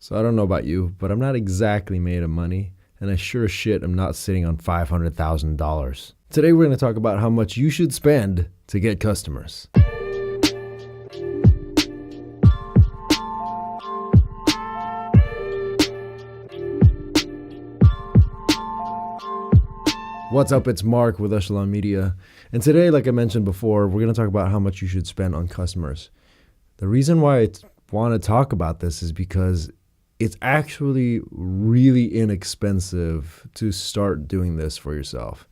So I don't know about you, but I'm not exactly made of money, and I sure as shit am not sitting on $500,000. Today we're going to talk about how much you should spend to get customers. What's up? It's Mark with Echelon Media. And today, like I mentioned before, we're going to talk about how much you should spend on customers. The reason why I want to talk about this is because it's actually really inexpensive to start doing this for yourself.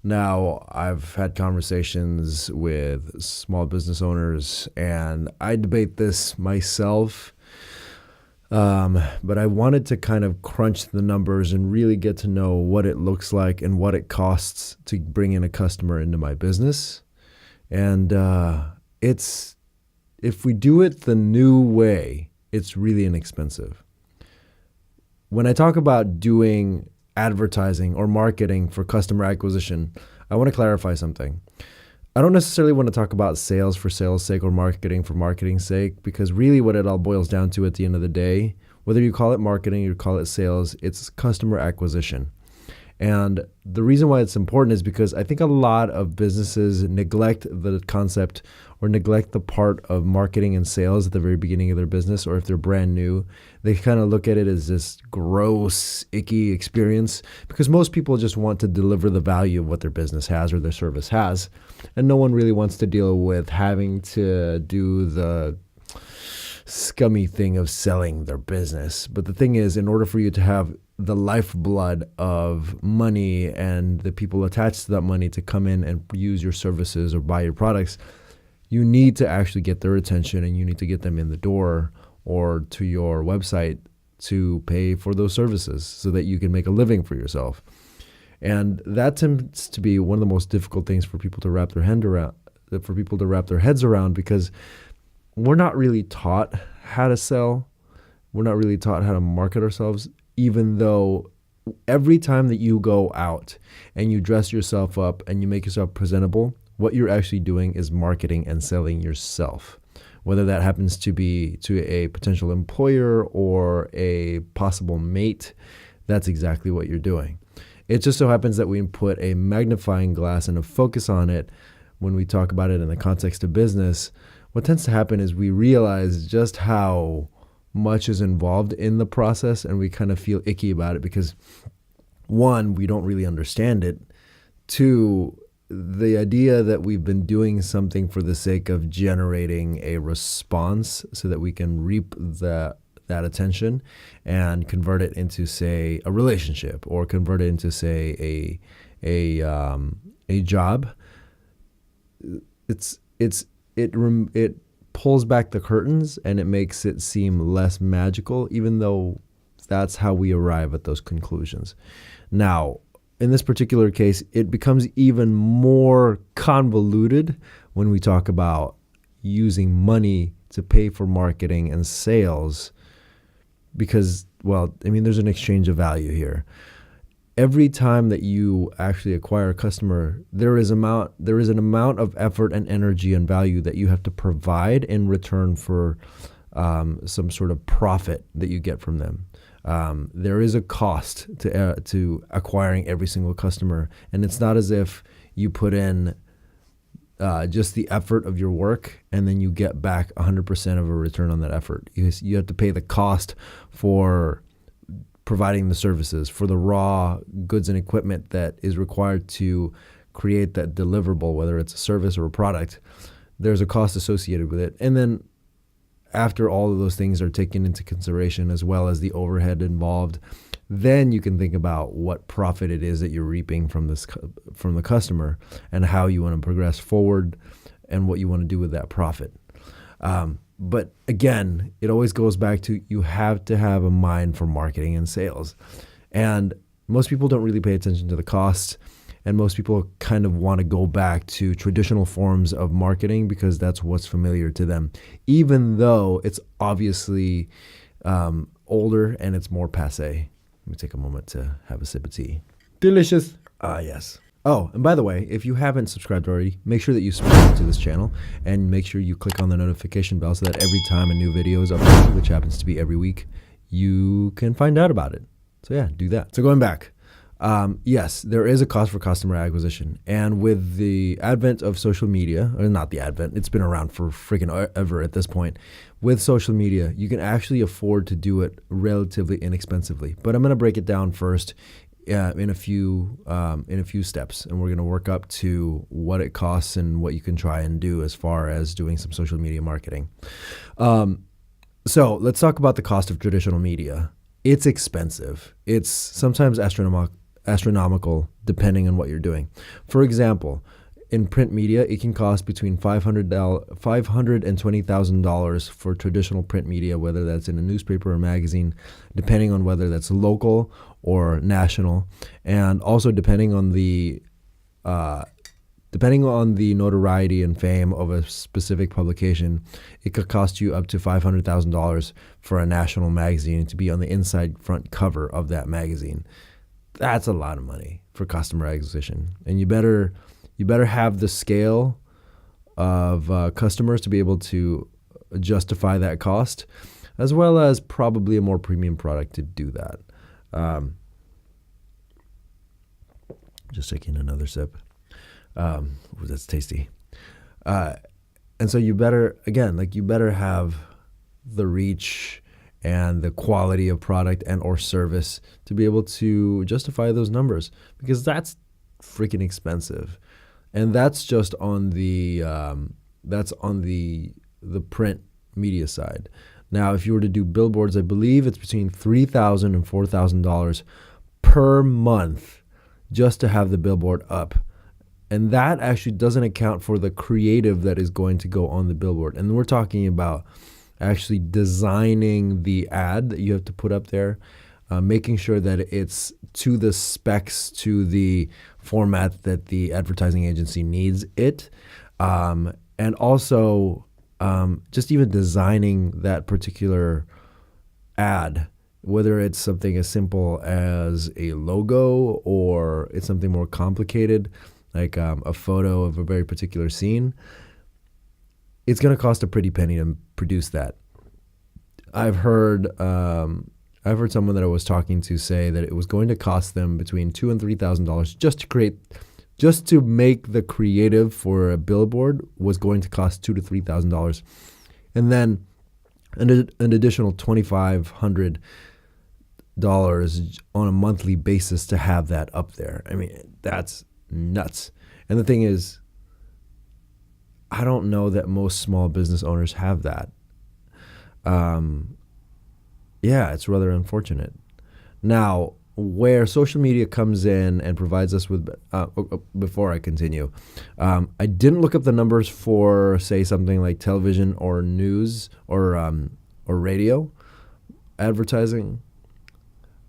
Now, I've had conversations with small business owners, and I debate this myself. But I wanted to kind of crunch the numbers and really get to know what it looks like and what it costs to bring in a customer into my business. And if we do it the new way, it's really inexpensive. When I talk about doing advertising or marketing for customer acquisition, I want to clarify something. I don't necessarily want to talk about sales for sales sake or marketing for marketing's sake, because really what it all boils down to at the end of the day, whether you call it marketing or you call it sales, it's customer acquisition. And the reason why it's important is because I think a lot of businesses neglect the concept or neglect the part of marketing and sales at the very beginning of their business, or if they're brand new, they kind of look at it as this gross, icky experience, because most people just want to deliver the value of what their business has or their service has. And no one really wants to deal with having to do the scummy thing of selling their business. But the thing is, in order for you to have the lifeblood of money and the people attached to that money to come in and use your services or buy your products, you need to actually get their attention, and you need to get them in the door or to your website to pay for those services so that you can make a living for yourself. And that tends to be one of the most difficult things for people to wrap their heads around, because we're not really taught how to sell. We're not really taught how to market ourselves, even though every time that you go out and you dress yourself up and you make yourself presentable, what you're actually doing is marketing and selling yourself. Whether that happens to be to a potential employer or a possible mate, that's exactly what you're doing. It just so happens that we put a magnifying glass and a focus on it when we talk about it in the context of business. What tends to happen is we realize just how much is involved in the process, and we kind of feel icky about it because, one, we don't really understand it. Two, the idea that we've been doing something for the sake of generating a response so that we can reap that attention and convert it into, say, a relationship, or convert it into, say, a job. It pulls back the curtains and it makes it seem less magical, even though that's how we arrive at those conclusions. Now, in this particular case, it becomes even more convoluted when we talk about using money to pay for marketing and sales, because, well, I mean, there's an exchange of value here. Every time that you actually acquire a customer, there is an amount of effort and energy and value that you have to provide in return for some sort of profit that you get from them. There is a cost to acquiring every single customer, and it's not as if you put in just the effort of your work and then you get back 100% of a return on that effort. You have to pay the cost for providing the services, for the raw goods and equipment that is required to create that deliverable, whether it's a service or a product. There's a cost associated with it. And then after all of those things are taken into consideration, as well as the overhead involved, then you can think about what profit it is that you're reaping from the customer, and how you want to progress forward and what you want to do with that profit. But again, it always goes back to, you have to have a mind for marketing and sales. And most people don't really pay attention to the costs. And most people kind of want to go back to traditional forms of marketing because that's what's familiar to them, even though it's obviously older and it's more passé. Let me take a moment to have a sip of tea. Delicious. Yes. Oh, and by the way, if you haven't subscribed already, make sure that you subscribe to this channel, and make sure you click on the notification bell so that every time a new video is uploaded, which happens to be every week, you can find out about it. So yeah, do that. So going back, yes, there is a cost for customer acquisition. And with the advent of social media, or not the advent, it's been around for freaking ever at this point. With social media, you can actually afford to do it relatively inexpensively. But I'm going to break it down first in a few steps, and we're going to work up to what it costs and what you can try and do as far as doing some social media marketing. So let's talk about the cost of traditional media. It's expensive. It's sometimes astronomical depending on what you're doing. For example, in print media, it can cost between $500 and $20,000 for traditional print media, whether that's in a newspaper or magazine, depending on whether that's local or national, and also depending on the notoriety and fame of a specific publication. It could cost you up to $500,000 for a national magazine to be on the inside front cover of that magazine. That's a lot of money for customer acquisition, and you better have the scale of customers to be able to justify that cost, as well as probably a more premium product to do that. Just taking another sip. That's tasty. And so you better have the reach and the quality of product and or service to be able to justify those numbers, because that's freaking expensive. And that's just on the print media side. Now, if you were to do billboards, I believe it's between $3,000 and $4,000 per month just to have the billboard up. And that actually doesn't account for the creative that is going to go on the billboard. And we're talking about actually designing the ad that you have to put up there, making sure that it's to the specs, to the format that the advertising agency needs it. And also just even designing that particular ad, whether it's something as simple as a logo or it's something more complicated, like a photo of a very particular scene. It's going to cost a pretty penny to produce that. I've heard someone that I was talking to say that it was going to cost them between $2,000 and $3,000 just to make the creative for a billboard was going to cost $2,000 to $3,000, and then an additional $2,500 on a monthly basis to have that up there. I mean, that's nuts. And the thing is, I don't know that most small business owners have that. Yeah, it's rather unfortunate. Now, where social media comes in and provides us with, before I continue, I didn't look up the numbers for, say, something like television or news or radio advertising,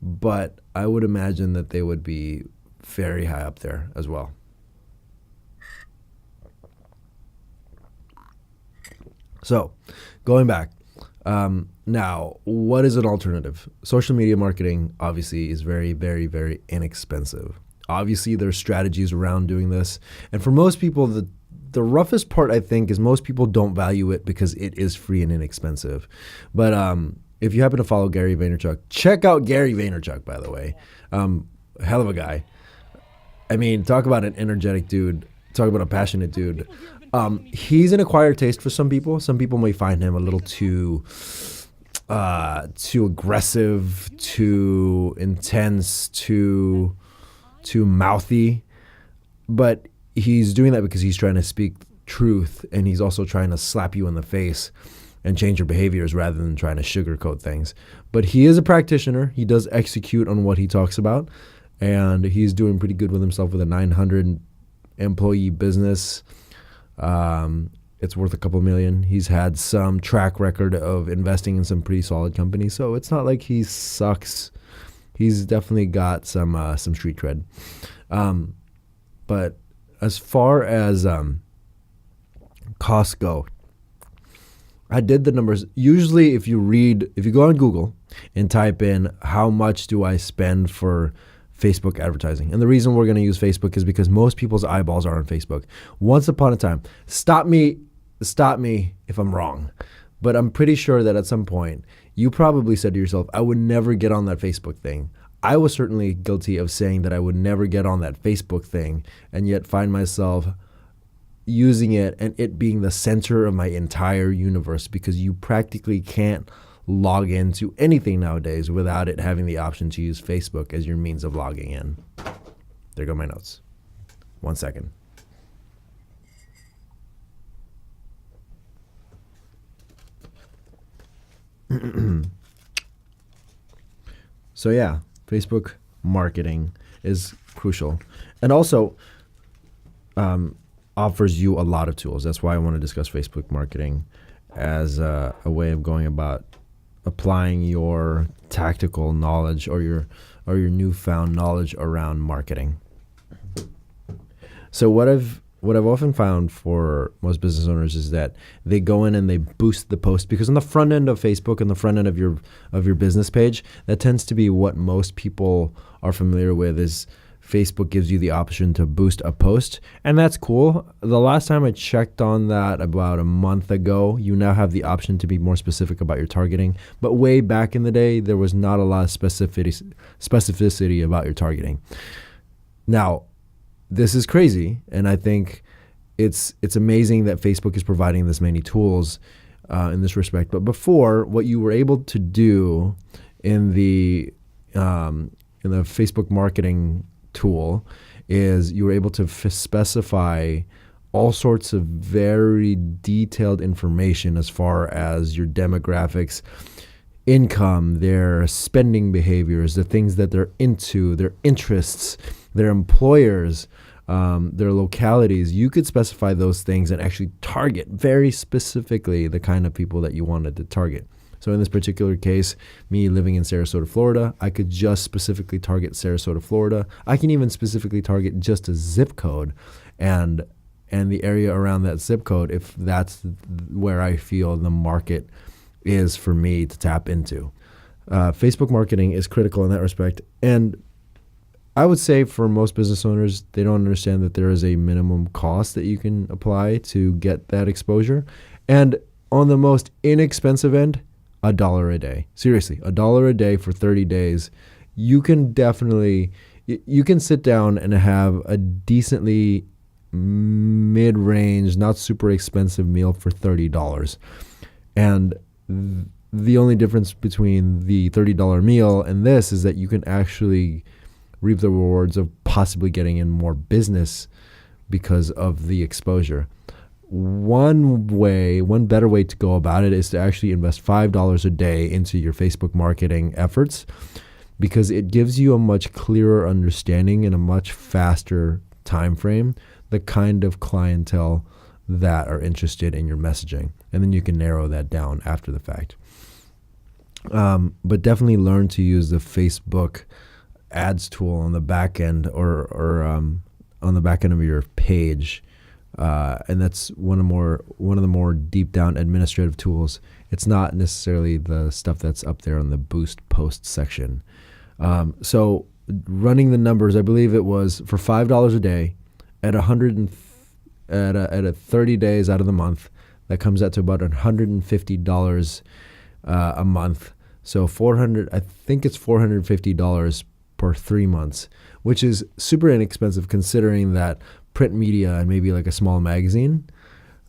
but I would imagine that they would be very high up there as well. So, going back, now, what is an alternative? Social media marketing obviously is very, very, very inexpensive. Obviously, there's strategies around doing this. And for most people, the roughest part, I think, is most people don't value it because it is free and inexpensive. But if you happen to follow Gary Vaynerchuk, check out Gary Vaynerchuk, by the way. Hell of a guy. I mean, talk about an energetic dude. Talk about a passionate dude. He's an acquired taste for some people. Some people may find him a little too aggressive, too intense, too mouthy. But he's doing that because he's trying to speak truth, and he's also trying to slap you in the face and change your behaviors rather than trying to sugarcoat things. But he is a practitioner. He does execute on what he talks about, and he's doing pretty good with himself with a 900 employee business. It's worth a couple million. He's had some track record of investing in some pretty solid companies, so it's not like he sucks. He's definitely got some street cred. But as far as costs go, I did the numbers. Usually, if you go on Google and type in how much do I spend for Facebook advertising. And the reason we're going to use Facebook is because most people's eyeballs are on Facebook. Once upon a time, stop me if I'm wrong, But I'm pretty sure that at some point you probably said to yourself, I would never get on that Facebook thing. I was certainly guilty of saying that I would never get on that Facebook thing, and yet find myself using it and it being the center of my entire universe, because you practically can't log into anything nowadays without it having the option to use Facebook as your means of logging in. There go my notes. 1 second. So yeah, Facebook marketing is crucial, and also offers you a lot of tools. That's why I want to discuss Facebook marketing as a way of going about applying your tactical knowledge or your newfound knowledge around marketing. So what I've often found for most business owners is that they go in and they boost the post, because on the front end of Facebook and the front end of your business page, that tends to be what most people are familiar with, is Facebook gives you the option to boost a post, and that's cool. The last time I checked on that about a month ago, you now have the option to be more specific about your targeting. But way back in the day, there was not a lot of specificity about your targeting. Now, this is crazy, and I think it's amazing that Facebook is providing this many tools in this respect. But before, what you were able to do in the Facebook marketing tool is you were able to specify all sorts of very detailed information as far as your demographics, income, their spending behaviors, the things that they're into, their interests, their employers, their localities. You could specify those things and actually target very specifically the kind of people that you wanted to target. So in this particular case, me living in Sarasota, Florida, I could just specifically target Sarasota, Florida. I can even specifically target just a zip code and the area around that zip code, if that's where I feel the market is for me to tap into. Facebook marketing is critical in that respect. And I would say for most business owners, they don't understand that there is a minimum cost that you can apply to get that exposure. And on the most inexpensive end, $1 a day. Seriously, $1 a day for 30 days. You can sit down and have a decently mid-range, not super expensive meal for $30. And the only difference between the $30 meal and this is that you can actually reap the rewards of possibly getting in more business because of the exposure. One better way to go about it is to actually invest $5 a day into your Facebook marketing efforts, because it gives you a much clearer understanding in a much faster time frame, the kind of clientele that are interested in your messaging. And then you can narrow that down after the fact. But definitely learn to use the Facebook ads tool on the back end or on the back end of your page. And that's one of the more deep down administrative tools. It's not necessarily the stuff that's up there on the boost post section. So running the numbers, I believe it was for $5 a day at 30 days out of the month, that comes out to about $150 a month. So I think it's $450 per 3 months, which is super inexpensive considering that print media and maybe like a small magazine,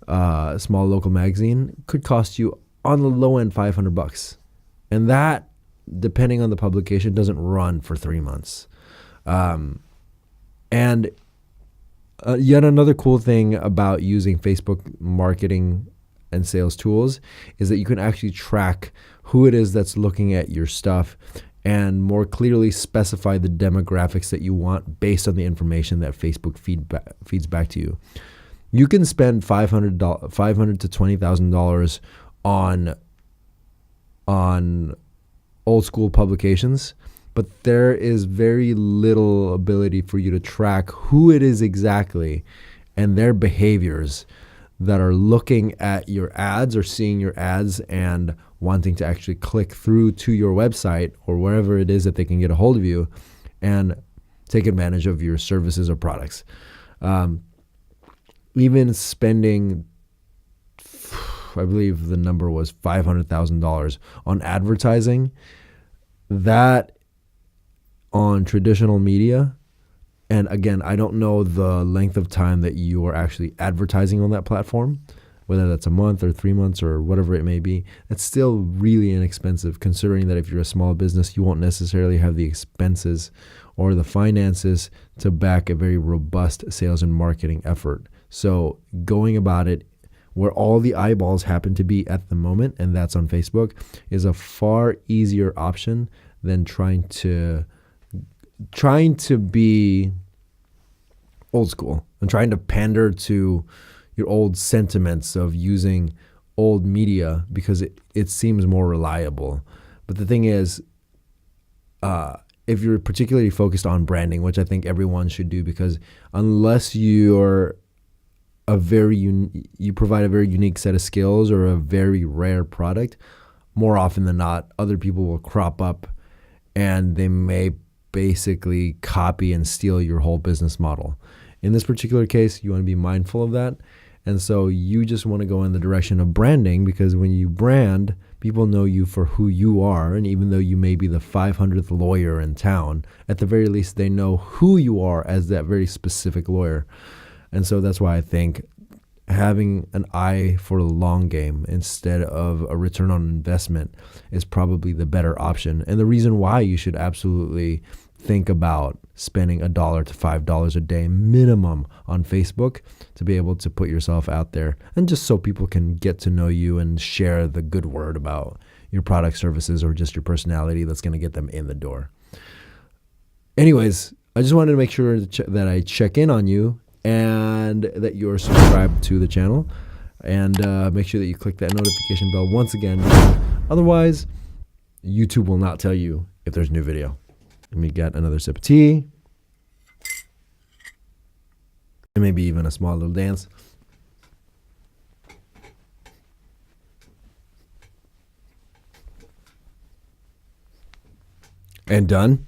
a small local magazine, could cost you on the low end $500. And that, depending on the publication, doesn't run for 3 months. And yet another cool thing about using Facebook marketing and sales tools is that you can actually track who it is that's looking at your stuff and more clearly specify the demographics that you want based on the information that Facebook feeds back to you. You can spend $500 to $20,000 on old school publications, but there is very little ability for you to track who it is exactly and their behaviors that are looking at your ads or seeing your ads and wanting to actually click through to your website or wherever it is that they can get a hold of you and take advantage of your services or products. Even spending, I believe the number was $500,000 on advertising. That on traditional media. And again, I don't know the length of time that you are actually advertising on that platform, whether that's a month or 3 months or whatever it may be. It's still really inexpensive, considering that if you're a small business, you won't necessarily have the expenses or the finances to back a very robust sales and marketing effort. So going about it where all the eyeballs happen to be at the moment, and that's on Facebook, is a far easier option than trying to be old school and trying to pander to your old sentiments of using old media because it seems more reliable. But the thing is, if you're particularly focused on branding, which I think everyone should do, because unless you're you provide a very unique set of skills or a very rare product, more often than not, other people will crop up and they may basically copy and steal your whole business model. In this particular case, you want to be mindful of that. And so you just want to go in the direction of branding, because when you brand, people know you for who you are. And even though you may be the 500th lawyer in town, at the very least, they know who you are as that very specific lawyer. And so that's why I think having an eye for the long game instead of a return on investment is probably the better option. And the reason why you should absolutely think about spending $1 to $5 a day minimum on Facebook to be able to put yourself out there, and just so people can get to know you and share the good word about your product, services, or just your personality that's going to get them in the door. Anyways, I just wanted to make sure that I check in on you and that you're subscribed to the channel, and make sure that you click that notification bell once again. Otherwise, YouTube will not tell you if there's a new video. Let me get another sip of tea, and maybe even a small little dance. And done.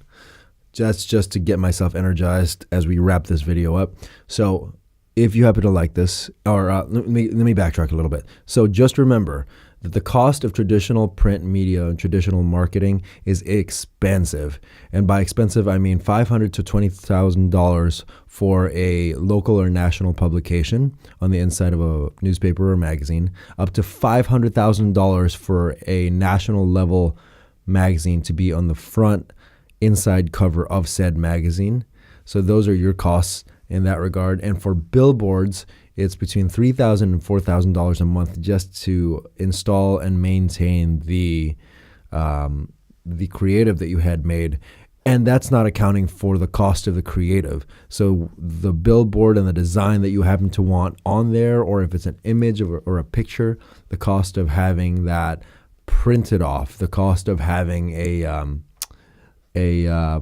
That's just to get myself energized as we wrap this video up. So if you happen to like this, or let me backtrack a little bit. So just remember that the cost of traditional print media and traditional marketing is expensive. And by expensive, I mean $500 to $20,000 for a local or national publication on the inside of a newspaper or magazine, up to $500,000 for a national level magazine to be on the front inside cover of said magazine. So those are your costs in that regard. And for billboards, it's between $3,000 and $4,000 a month just to install and maintain the creative that you had made. And that's not accounting for the cost of the creative. So the billboard and the design that you happen to want on there, or if it's an image or a picture, the cost of having that printed off, the cost of having a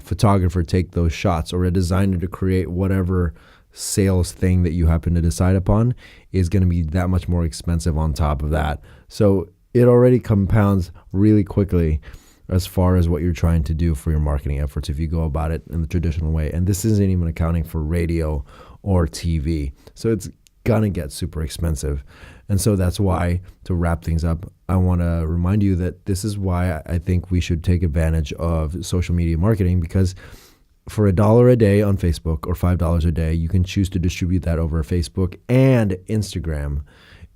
photographer take those shots, or a designer to create whatever sales thing that you happen to decide upon, is going to be that much more expensive on top of that. So it already compounds really quickly as far as what you're trying to do for your marketing efforts if you go about it in the traditional way. And this isn't even accounting for radio or TV. So it's going to get super expensive. And so that's why, to wrap things up, I want to remind you that this is why I think we should take advantage of social media marketing, because for $1 a day on Facebook or $5 a day, you can choose to distribute that over Facebook and Instagram.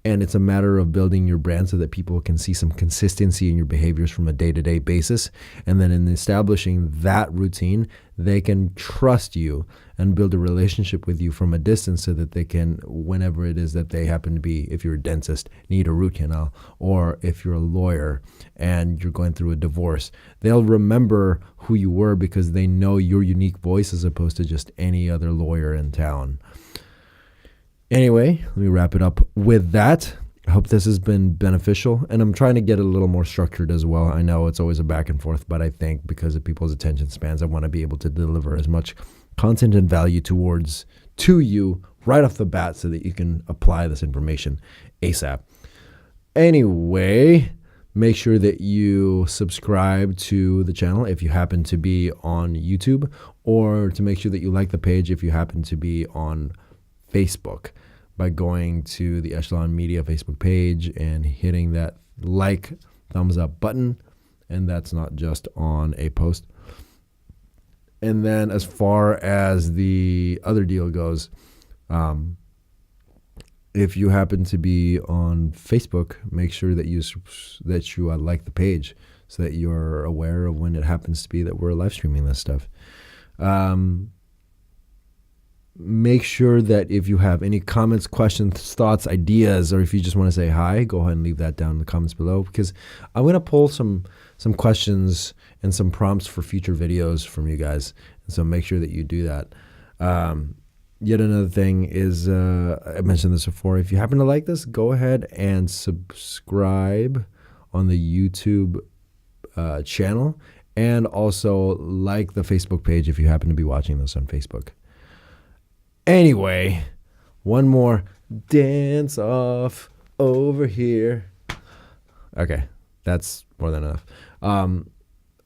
And it's a matter of building your brand so that people can see some consistency in your behaviors from a day-to-day basis. And then in establishing that routine, they can trust you and build a relationship with you from a distance, so that they can, whenever it is that they happen to be, if you're a dentist, need a root canal, or if you're a lawyer and you're going through a divorce, they'll remember who you were because they know your unique voice as opposed to just any other lawyer in town. Anyway, let me wrap it up with that. I hope this has been beneficial, and I'm trying to get it a little more structured as well. I know it's always a back and forth, but I think because of people's attention spans, I want to be able to deliver as much content and value to you right off the bat so that you can apply this information ASAP. Anyway, make sure that you subscribe to the channel if you happen to be on YouTube, or to make sure that you like the page if you happen to be on Facebook. by going to the Echelon Media Facebook page and hitting that thumbs up button. And that's not just on a post. And then as far as the other deal goes, if you happen to be on Facebook, make sure that you like the page so that you're aware of when it happens to be that we're live streaming this stuff. Make sure that if you have any comments, questions, thoughts, ideas, or if you just want to say hi, go ahead and leave that down in the comments below, because I'm going to pull some questions and some prompts for future videos from you guys. And so make sure that you do that. Yet another thing is, I mentioned this before, if you happen to like this, go ahead and subscribe on the YouTube channel, and also like the Facebook page if you happen to be watching this on Facebook. Anyway, one more dance off over here. Okay, that's more than enough.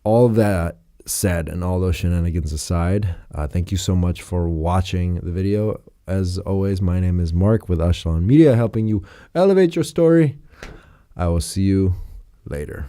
All of that said, and all those shenanigans aside, thank you so much for watching the video. As always, my name is Mark with Echelon Media, helping you elevate your story. I will see you later.